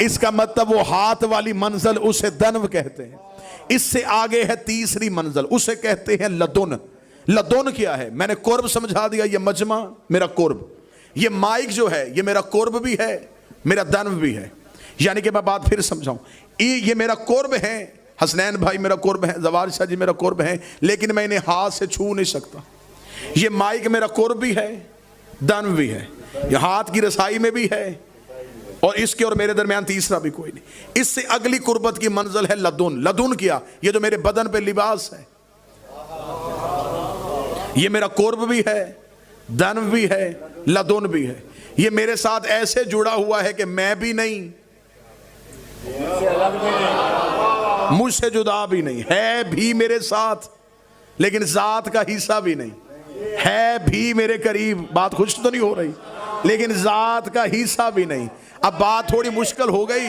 اس کا مطلب وہ ہاتھ والی منزل اسے دنو کہتے ہیں. اس سے آگے ہے تیسری منزل, اسے کہتے ہیں لدن. لدن کیا ہے؟ میں نے قرب سمجھا دیا. یہ مجمع میرا قرب, یہ مائک جو ہے یہ میرا قرب بھی ہے, میرا دنو بھی ہے. یعنی کہ میں بات پھر سمجھاؤں, یہ میرا قرب ہے, حسنین بھائی میرا قرب ہے, زوار شاہ جی میرا قرب ہے, لیکن میں انہیں ہاتھ سے چھو نہیں سکتا. یہ مائک میرا قرب بھی ہے, دنو بھی ہے, یہ ہاتھ کی رسائی میں بھی ہے, اور اس کے اور میرے درمیان تیسرا بھی کوئی نہیں. اس سے اگلی قربت کی منزل ہے لدن. لدن کیا؟ یہ جو میرے بدن پہ لباس ہے, یہ میرا قرب بھی ہے, دنو بھی ہے, لدن بھی ہے. یہ میرے ساتھ ایسے جڑا ہوا ہے کہ میں بھی نہیں, مجھ سے جدا بھی نہیں, ہے بھی میرے ساتھ لیکن ذات کا حصہ بھی نہیں, ہے بھی میرے قریب, بات خوش تو نہیں ہو رہی, لیکن ذات کا حصہ بھی نہیں. اب بات تھوڑی مشکل ہو گئی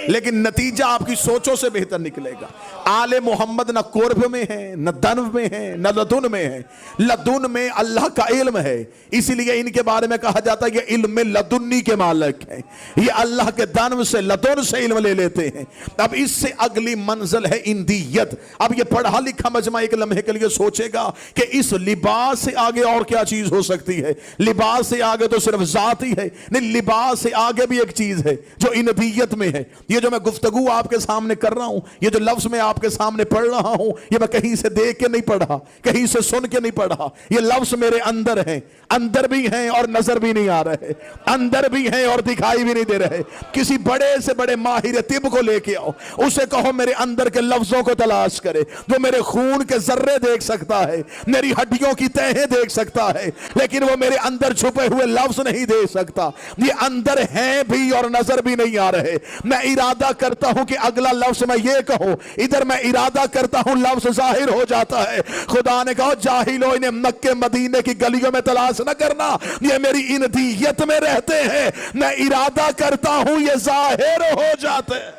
لیکن نتیجہ آپ کی سوچوں سے بہتر نکلے گا. آل محمد نہ قرب میں ہے, نہ دنو میں ہے, نہ لدن میں ہے. لدن میں اللہ کا علم ہے, اسی لیے ان کے بارے میں کہا جاتا ہے یہ علم لدنی کے مالک ہیں, یہ اللہ کے دنو سے لدن سے علم لے لیتے ہیں. اب اس سے اگلی منزل ہے اندیت. اب یہ پڑھا لکھا مجمع ایک لمحے کے لیے سوچے گا کہ اس لباس سے آگے اور کیا چیز ہو سکتی ہے. لباس سے آگے تو صرف ذات ہی ہے, نہیں, لباس سے آگے بھی ایک چیز ہے جو اندیت میں ہے. یہ جو میں گفتگو آپ کے سامنے کر رہا ہوں, یہ جو لفظ میں آپ کے سامنے پڑھ رہا ہوں, یہ میں کہیں سے دیکھ کے نہیں پڑھا, کہیں سے سن کے نہیں پڑھا. یہ لفظ میرے اندر ہیں, اندر بھی ہیں اور نظر بھی نہیں آ رہے, اندر بھی ہیں اور دکھائی بھی نہیں دے رہے. کسی بڑے سے بڑے ماہر طب کو لے کے آؤ, اسے کہو میرے اندر کے لفظوں کو تلاش کرے, جو میرے خون کے ذرے دیکھ سکتا ہے, میری ہڈیوں کی تہیں دیکھ سکتا ہے, لیکن وہ میرے اندر چھپے ہوئے لفظ نہیں دیکھ سکتا. یہ اندر ہیں بھی اور نظر بھی نہیں آ رہے. میں ارادہ کرتا ہوں کہ اگلا لفظ میں یہ کہوں, ادھر میں ارادہ کرتا ہوں لفظ ظاہر ہو جاتا ہے. خدا نے کہا جاہلو انہیں مکے مدینے کی گلیوں میں تلاش نہ کرنا, یہ میری اندیت میں رہتے ہیں, میں ارادہ کرتا ہوں یہ ظاہر ہو جاتے ہیں.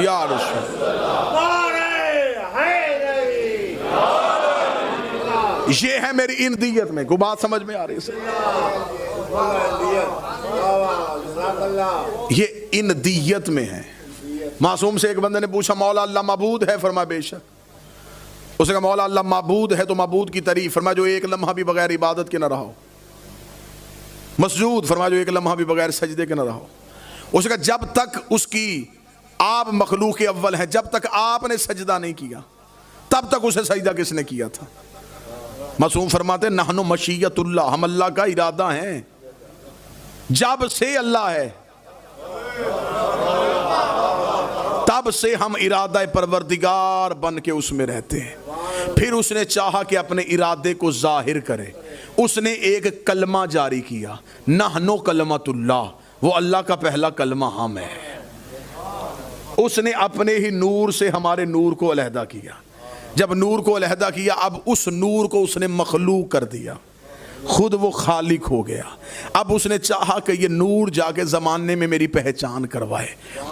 یا رسول یہ ہے میری اندیت میں. کو بات سمجھ میں آ رہی ہے؟ یہ اندیت میں ہے. معصوم سے ایک بندے نے پوچھا مولا اللہ معبود ہے؟ فرمایا بے شک. اس نے کہا مولا اللہ معبود ہے تو معبود کی تعریف. فرمایا جو ایک لمحہ بھی بغیر عبادت کے نہ رہا ہو. مسجود. فرمایا جو ایک لمحہ بھی بغیر سجدے کے نہ رہا ہو. اس نے کہا جب تک اس کی, آپ مخلوق اول ہیں, جب تک آپ نے سجدہ نہیں کیا تب تک اسے سجدہ کس نے کیا تھا؟ معصوم فرماتے نحن مشیت اللہ, ہم اللہ کا ارادہ ہیں. جب سے اللہ ہے تب سے ہم ارادہ پروردگار بن کے اس میں رہتے ہیں. پھر اس نے چاہا کہ اپنے ارادے کو ظاہر کرے, اس نے ایک کلمہ جاری کیا, نحن کلمۃ اللہ, وہ اللہ کا پہلا کلمہ ہم ہے. اس نے اپنے ہی نور سے ہمارے نور کو علیحدہ کیا. جب نور کو علیحدہ کیا اب اس نور کو اس نے مخلوق کر دیا, خود وہ خالق ہو گیا. اب اس نے چاہا کہ یہ نور جا کے زمانے میں میری پہچان کروائے.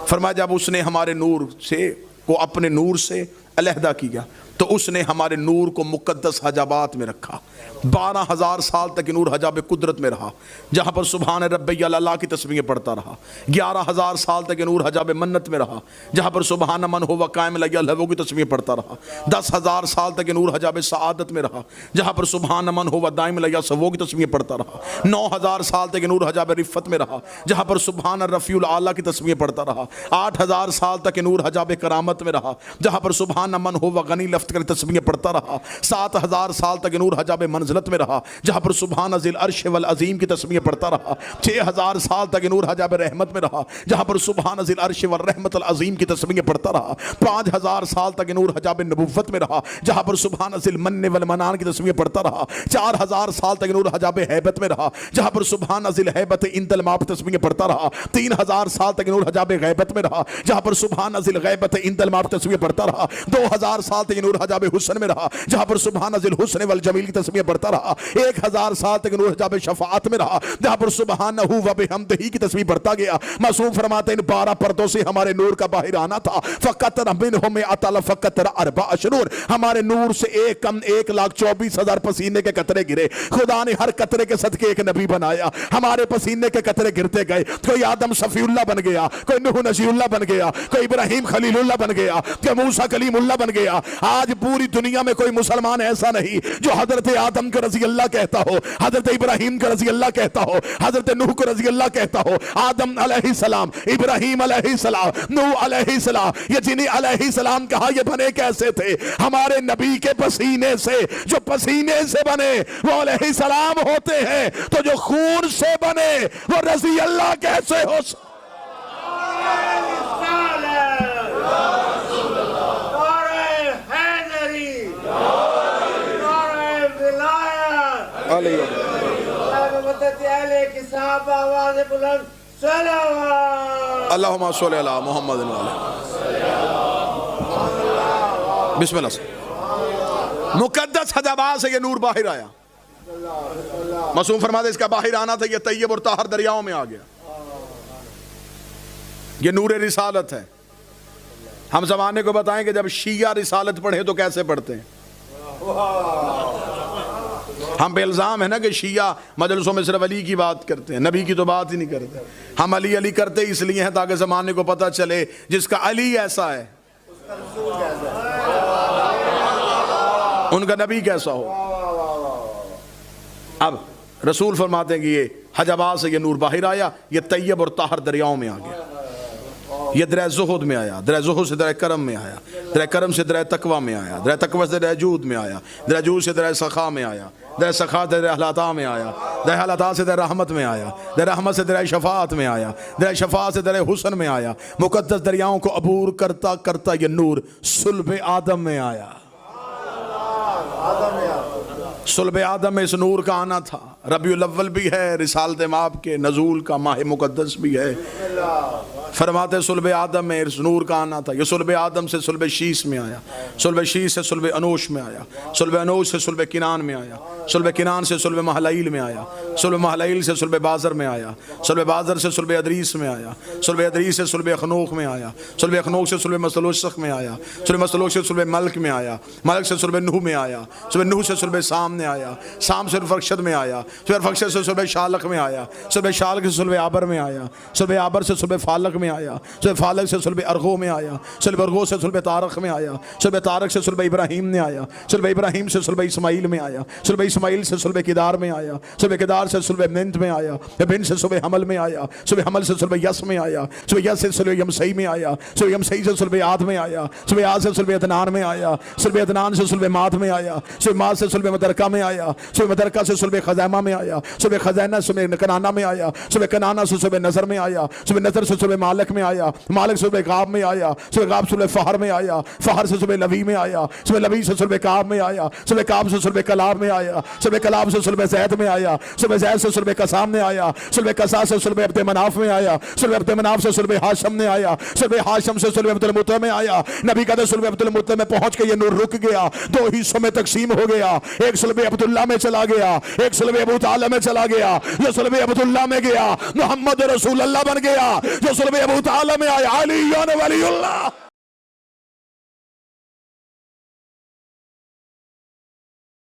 فرمایا جب اس نے ہمارے نور سے کو اپنے نور سے علیحدہ کیا تو اس نے ہمارے نور کو مقدس حجابات میں رکھا. 12,000 سال تک نور حجاب قدرت میں رہا, جہاں پر سبحان ربی اللہ کی تسبیحیں پڑھتا رہا. 11,000 سال تک نور حجاب منت میں رہا, جہاں پر سبحان من ہوا قائم لگیا لہو کی تسبیحیں پڑھتا رہا. 10,000 سال تک نور حجاب سعادت میں رہا, جہاں پر سبحان من ہوا دائم لگیا سو کی تسبیحیں پڑھتا رہا. 9,000 سال تک نور حجاب رفت میں رہا, جہاں پر سبحان الرفیع الاعلیٰ کی تسبیحیں پڑھتا رہا. 8,000 سال تک نور حجاب کرامت میں رہا, جہاں پر سبحان من ہوا غنی لفظ کر تسبیحیں پڑھتا رہا. 7,000 سال تک نور حجاب منزلت میں رہا, جہاں پر سبحان ذی العرش والعظیم کی تسبیحیں پڑھتا رہا. 6,000 سال تک نور حجاب رحمت میں رہا, جہاں پر سبحان ذی العرش والرحمت العظیم کی تسبیحیں پڑھتا رہا. 5,000 سال تک نور حجاب نبوت میں رہا, جہاں پر سبحان ذی المن والمنان کی تسبیحیں پڑھتا رہا. 4,000 سال تک نور حجاب ہیبت میں رہا, جہاں پر سبحان ذی الہیبت عند الماء کی تسبیحیں پڑھتا رہا. 3,000 سال تک نور حجاب غیبت میں رہا, جہاں پر سبحان ذی الغیبت عند الماء کی تسبیحیں پڑھتا رہا. 2000 سال تک یہ نور حجاب حسن میں رہا، جہاں پر سبحان ذی الحسن والجمیل کی تسمیہ بڑھتا رہا۔ 1000 سال تک نور حجاب شفاعت میں رہا، جہاں پر سبحانہ و بحمدہ کی تسبیح بڑھتا گیا۔ معصوم فرماتے ہیں ان 12 پردوں سے ہمارے نور کا باہر آنا تھا۔ فقطر منہم اطل فقطر 4 شرور، ہمارے نور سے 1,24,000 پسینے کے قطرے گرے۔ خدا نے ہر قطرے کے صدقے ایک نبی بنایا، ہمارے پسینے کے قطرے گرتے گئے۔ کوئی آدم صفی اللہ بن گیا، کوئی نوح نجی اللہ بن گیا، کوئی ابراہیم خلیل اللہ بن گیا، کوئی موسیٰ کلیم اللہ بن گیا۔ آج پوری دنیا میں کوئی مسلمان ایسا نہیں جو حضرت آدم کو رضی اللہ کہتا ہو، حضرت ابراہیم کو رضی اللہ کہتا ہو، حضرت نوح کو رضی اللہ کہتا ہو۔ آدم علیہ السلام، ابراہیم علیہ السلام، نوح علیہ السلام، یہ جنہیں علیہ السلام کہا یہ بنے کیسے تھے؟ ہمارے نبی کے پسینے سے۔ جو پسینے سے بنے وہ علیہ السلام ہوتے ہیں، تو جو خون سے بنے وہ رضی اللہ کیسے ہو؟ اللہم صلی علی محمد بسم اللہ سے مقدس حجابات سے یہ نور باہر آیا۔ معصوم فرماتے اس کا باہر آنا تھا، یہ طیب اور طاہر دریاؤں میں آ گیا۔ یہ نور رسالت ہے۔ ہم زمانے کو بتائیں کہ جب شیعہ رسالت پڑھے تو کیسے پڑھتے ہیں؟ ہم بے الزام ہیں نا کہ شیعہ مجلسوں میں صرف علی کی بات کرتے ہیں، نبی کی تو بات ہی نہیں کرتے۔ ہم علی علی کرتے اس لیے ہیں تاکہ زمانے کو پتہ چلے جس کا علی ایسا ہے ان کا نبی کیسا ہو۔ اب رسول فرماتے ہیں کہ یہ حجابات سے یہ نور باہر آیا، یہ طیب اور طاہر دریاؤں میں آ گیا۔ یہ درہ زہد میں آیا، درہ زہد سے درہ کرم میں آیا، درہ کرم سے درہ تقوی میں آیا، درہ تقوی سے درہ جود میں آیا، درہ جود سے درہ سخا میں آیا، درہ سخا سے درہ حلاتا میں آیا، درہ حلاتا سے درہ رحمت میں آیا، درہ رحمت سے درہ شفاعت میں آیا، درہ شفاعت سے درہ حسن میں آیا۔ مقدس دریاؤں کو عبور کرتا کرتا یہ نور صلب آدم میں آیا۔ صلب آدم میں اس نور کا آنا تھا۔ ربیع الاول بھی ہے، رسالت مآب کے نزول کا ماہ مقدس بھی ہے۔ فرماتے صلب آدم میں اس نور کا آنا تھا۔ یہ صلب آدم سے صلب شیس میں آیا، صلب شیس سے صلب انوش میں آیا، صلب انوش سے صلب کنان میں آیا، صلب کنان سے صلب محلائیل میں آیا، صلب محلائیل سے صلب بازر میں آیا، صلب بازر سے صلب ادریس میں آیا، صلب ادریس سے صلب اخنوخ میں آیا، صلب اخنوخ سے صلب مسلوشخ میں آیا، صلب مسلوش سے صلب ملک میں آیا، ملک سے صلب نوح میں آیا، صلب نوح سے صلب سام میں آیا، سام سے فرشد میں آیا، پھر فرشد سے صلب شالق میں آیا، صلب شالق سے صلب عبر میں آیا، صلب عبر سے صلب فالق میں آیا، صلب فالق سے صلب ارغو میں آیا، صلب ارغو سے صلب طارق میں آیا، صلب طارق سے صلب ابراہیم میں آیا، صلب ابراہیم سے صلب اسماعیل میں آیا، صلب اسماعیل سے صلب کدار میں آیا، صلب کدار سے صلب بنت میں آیا، بنت سے صلب حمل میں آیا، صلب حمل سے صلب یس میں آیا، صلب یس سے صلب یمسئی میں آیا، صلب یمسئی سے صلب عاد میں آیا، صلب عاد سے صلب عدنان میں آیا، صلب عدنان سے صلب ماد میں آیا، صلب ماد سے صلب مدرکہ میں آیا، صلب مدرکہ سے صلب خزیمہ میں آیا، صلب خزینہ سے کنانہ میں آیا، صلب کنانہ سے صلب نظر میں آیا، صلب نظر سے صلب مالک میں آیا، مالک سے صلب غاب میں آیا، صلب غاب صلب فہر میں آیا، فہر سے صلب لوی میں آیا، صلب لوی سے صلب کعب میں آیا، صلب کعب سے صلب کلاب میں آیا، صلب کلاب سے صلب زید میں آیا، صلب زید سے صلب قسام میں آیا، صلب قسام سے صلب عبد مناف میں آیا، صلب عبد مناف سے صلب ہاشم میں آیا، صلب ہاشم سے صلب عبد المطلب میں آیا۔ نبی کہتے صلب عبد المطلب میں پہنچ کے یہ نور رک گیا، 2 حصوں میں تقسیم ہو گیا، ایک صلب عبداللہ میں چلا گیا، ایک صلب ابو طالب میں چلا گیا۔ جو صلب عبداللہ میں گیا محمد رسول اللہ بن گیا، جو صلب ابو طالب میں آیا علی ولی اللہ۔